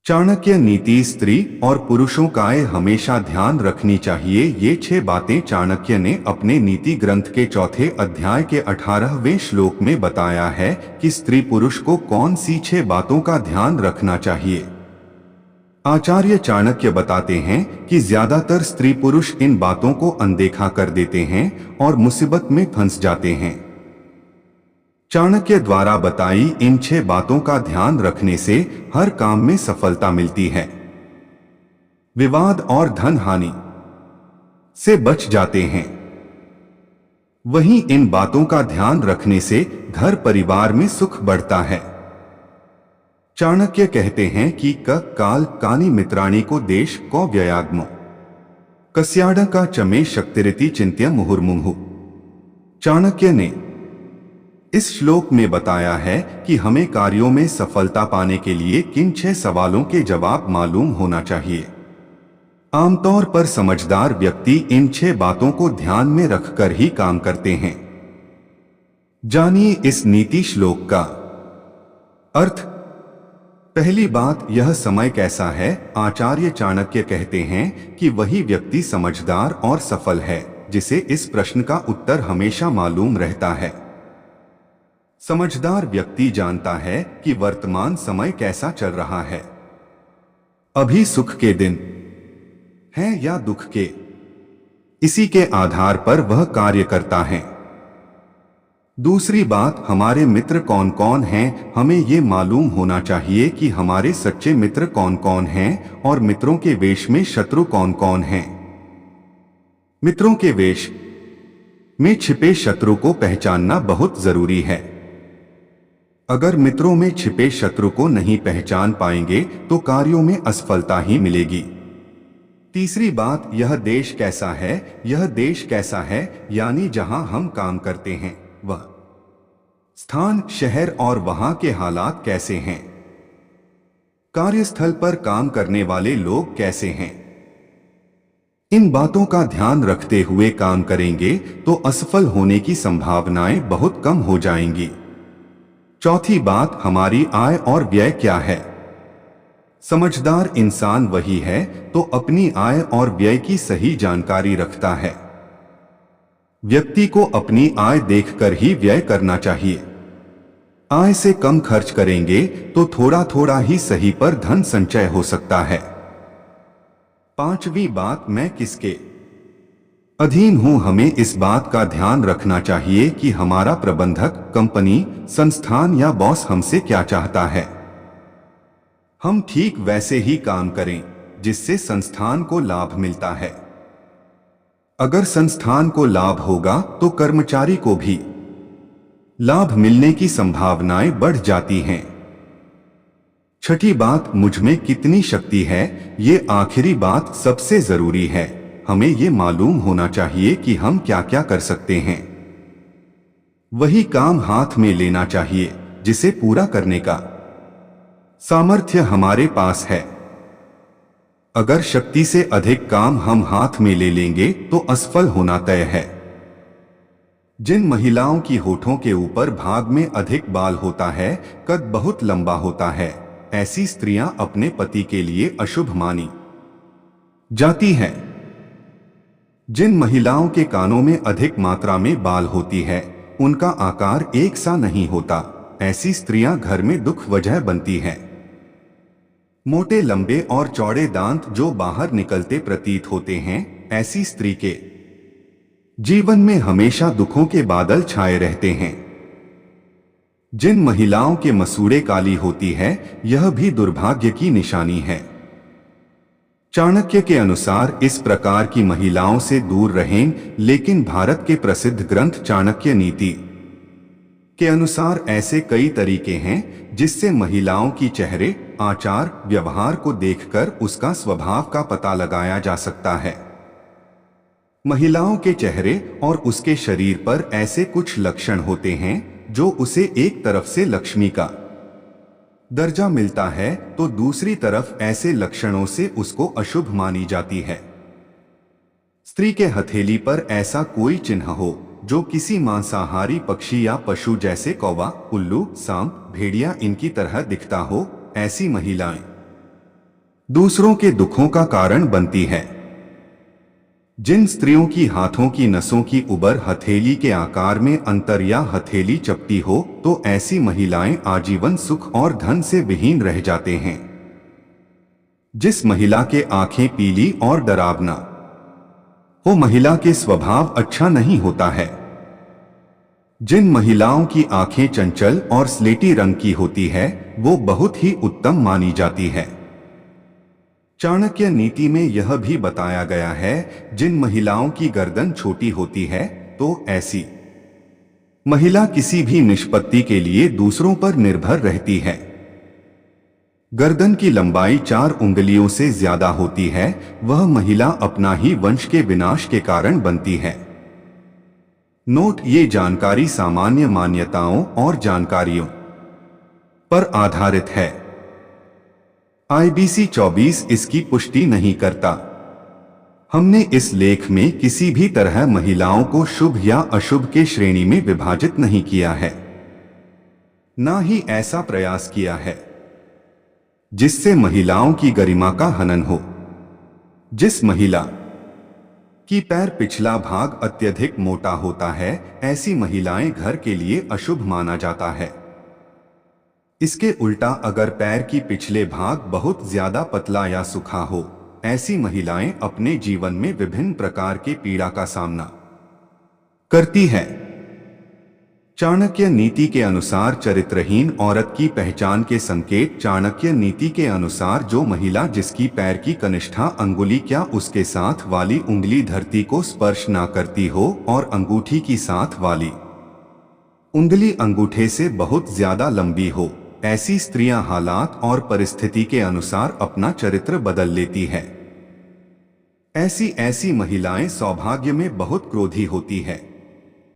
चाणक्य नीति स्त्री और पुरुषों का हमेशा ध्यान रखनी चाहिए। ये 6 बातें चाणक्य ने अपने नीति ग्रंथ के चौथे अध्याय के 18वें श्लोक में बताया है कि स्त्री पुरुष को कौन सी 6 बातों का ध्यान रखना चाहिए। आचार्य चाणक्य बताते हैं कि ज्यादातर स्त्री पुरुष इन बातों को अनदेखा कर देते हैं और मुसीबत में फंस जाते हैं। चाणक्य द्वारा बताई इन 6 बातों का ध्यान रखने से हर काम में सफलता मिलती है, विवाद और धन हानि से बच जाते हैं। वहीं इन बातों का ध्यान रखने से घर परिवार में सुख बढ़ता है। चाणक्य कहते हैं कि काल कानी मित्राणी को देश को व्ययाग्मो कस्याड का चमे शक्तिरिति चिंत्य मुहुर्मुहु। चाणक्य ने इस श्लोक में बताया है कि हमें कार्यों में सफलता पाने के लिए किन 6 सवालों के जवाब मालूम होना चाहिए। आमतौर पर समझदार व्यक्ति इन 6 बातों को ध्यान में रखकर ही काम करते हैं। जानिए इस नीति श्लोक का अर्थ। पहली बात, यह समय कैसा है। आचार्य चाणक्य कहते हैं कि वही व्यक्ति समझदार और सफल है जिसे इस प्रश्न का उत्तर हमेशा मालूम रहता है। समझदार व्यक्ति जानता है कि वर्तमान समय कैसा चल रहा है, अभी सुख के दिन हैं या दुख के। इसी के आधार पर वह कार्य करता है। दूसरी बात, हमारे मित्र कौन कौन हैं। हमें ये मालूम होना चाहिए कि हमारे सच्चे मित्र कौन कौन हैं और मित्रों के वेश में शत्रु कौन कौन हैं। मित्रों के वेश में छिपे शत्रु को पहचानना बहुत जरूरी है। अगर मित्रों में छिपे शत्रु को नहीं पहचान पाएंगे तो कार्यों में असफलता ही मिलेगी। तीसरी बात, यह देश कैसा है। यह देश कैसा है यानी जहां हम काम करते हैं वह स्थान, शहर और वहां के हालात कैसे हैं। कार्यस्थल पर काम करने वाले लोग कैसे हैं। इन बातों का ध्यान रखते हुए काम करेंगे तो असफल होने की संभावनाएं बहुत कम हो जाएंगी। चौथी बात, हमारी आय और व्यय क्या है। समझदार इंसान वही है तो अपनी आय और व्यय की सही जानकारी रखता है। व्यक्ति को अपनी आय देखकर ही व्यय करना चाहिए। आय से कम खर्च करेंगे तो थोड़ा थोड़ा ही सही पर धन संचय हो सकता है। पांचवी बात, मैं किसके अधीन हूं। हमें इस बात का ध्यान रखना चाहिए कि हमारा प्रबंधक, कंपनी, संस्थान या बॉस हमसे क्या चाहता है। हम ठीक वैसे ही काम करें जिससे संस्थान को लाभ मिलता है। अगर संस्थान को लाभ होगा तो कर्मचारी को भी लाभ मिलने की संभावनाएं बढ़ जाती हैं। छठी बात, मुझ में कितनी शक्ति है। ये आखिरी बात सबसे जरूरी है। हमें ये मालूम होना चाहिए कि हम क्या क्या कर सकते हैं। वही काम हाथ में लेना चाहिए जिसे पूरा करने का सामर्थ्य हमारे पास है। अगर शक्ति से अधिक काम हम हाथ में ले लेंगे तो असफल होना तय है। जिन महिलाओं की होठों के ऊपर भाग में अधिक बाल होता है, कद बहुत लंबा होता है, ऐसी स्त्रियां अपने पति के लिए अशुभ मानी जाती हैं। जिन महिलाओं के कानों में अधिक मात्रा में बाल होती है, उनका आकार एक सा नहीं होता, ऐसी स्त्रियां घर में दुख वजह बनती हैं। मोटे, लंबे और चौड़े दांत जो बाहर निकलते प्रतीत होते हैं, ऐसी स्त्री के जीवन में हमेशा दुखों के बादल छाए रहते हैं। जिन महिलाओं के मसूड़े काली होती है, यह भी दुर्भाग्य की निशानी है। चाणक्य के अनुसार इस प्रकार की महिलाओं से दूर रहें, लेकिन भारत के प्रसिद्ध ग्रंथ चाणक्य नीति के अनुसार ऐसे कई तरीके हैं जिससे महिलाओं की चेहरे, आचार, व्यवहार को देखकर उसका स्वभाव का पता लगाया जा सकता है। महिलाओं के चेहरे और उसके शरीर पर ऐसे कुछ लक्षण होते हैं जो उसे एक तरफ से लक्ष्मी का दर्जा मिलता है तो दूसरी तरफ ऐसे लक्षणों से उसको अशुभ मानी जाती है। स्त्री के हथेली पर ऐसा कोई चिन्ह हो जो किसी मांसाहारी पक्षी या पशु जैसे कौवा, उल्लू, सांप, भेड़िया इनकी तरह दिखता हो, ऐसी महिलाएं दूसरों के दुखों का कारण बनती है। जिन स्त्रियों की हाथों की नसों की उबर हथेली के आकार में अंतर या हथेली चपटी हो, तो ऐसी महिलाएं आजीवन सुख और धन से विहीन रह जाते हैं। जिस महिला के आंखें पीली और डरावना वो महिला के स्वभाव अच्छा नहीं होता है। जिन महिलाओं की आंखें चंचल और स्लेटी रंग की होती है, वो बहुत ही उत्तम मानी जाती है। चाणक्य नीति में यह भी बताया गया है, जिन महिलाओं की गर्दन छोटी होती है, तो ऐसी महिला किसी भी निष्पत्ति के लिए दूसरों पर निर्भर रहती है। गर्दन की लंबाई 4 उंगलियों से ज्यादा होती है, वह महिला अपना ही वंश के विनाश के कारण बनती है। नोट: ये जानकारी सामान्य मान्यताओं और जानकारियों पर आधारित है। IBC 24 इसकी पुष्टि नहीं करता। हमने इस लेख में किसी भी तरह महिलाओं को शुभ या अशुभ के श्रेणी में विभाजित नहीं किया है, ना ही ऐसा प्रयास किया है जिससे महिलाओं की गरिमा का हनन हो। जिस महिला की पैर पिछला भाग अत्यधिक मोटा होता है, ऐसी महिलाएं घर के लिए अशुभ माना जाता है। इसके उल्टा अगर पैर की पिछले भाग बहुत ज्यादा पतला या सूखा हो, ऐसी महिलाएं अपने जीवन में विभिन्न प्रकार के पीड़ा का सामना करती है। चाणक्य नीति के अनुसार चरित्रहीन औरत की पहचान के संकेत: चाणक्य नीति के अनुसार जो महिला जिसकी पैर की कनिष्ठा अंगुली क्या उसके साथ वाली उंगली धरती को स्पर्श ना करती हो और अंगूठी की साथ वाली उंगली अंगूठे से बहुत ज्यादा लंबी हो, ऐसी स्त्रियां हालात और परिस्थिति के अनुसार अपना चरित्र बदल लेती है। ऐसी महिलाएं सौभाग्य में बहुत क्रोधी होती है।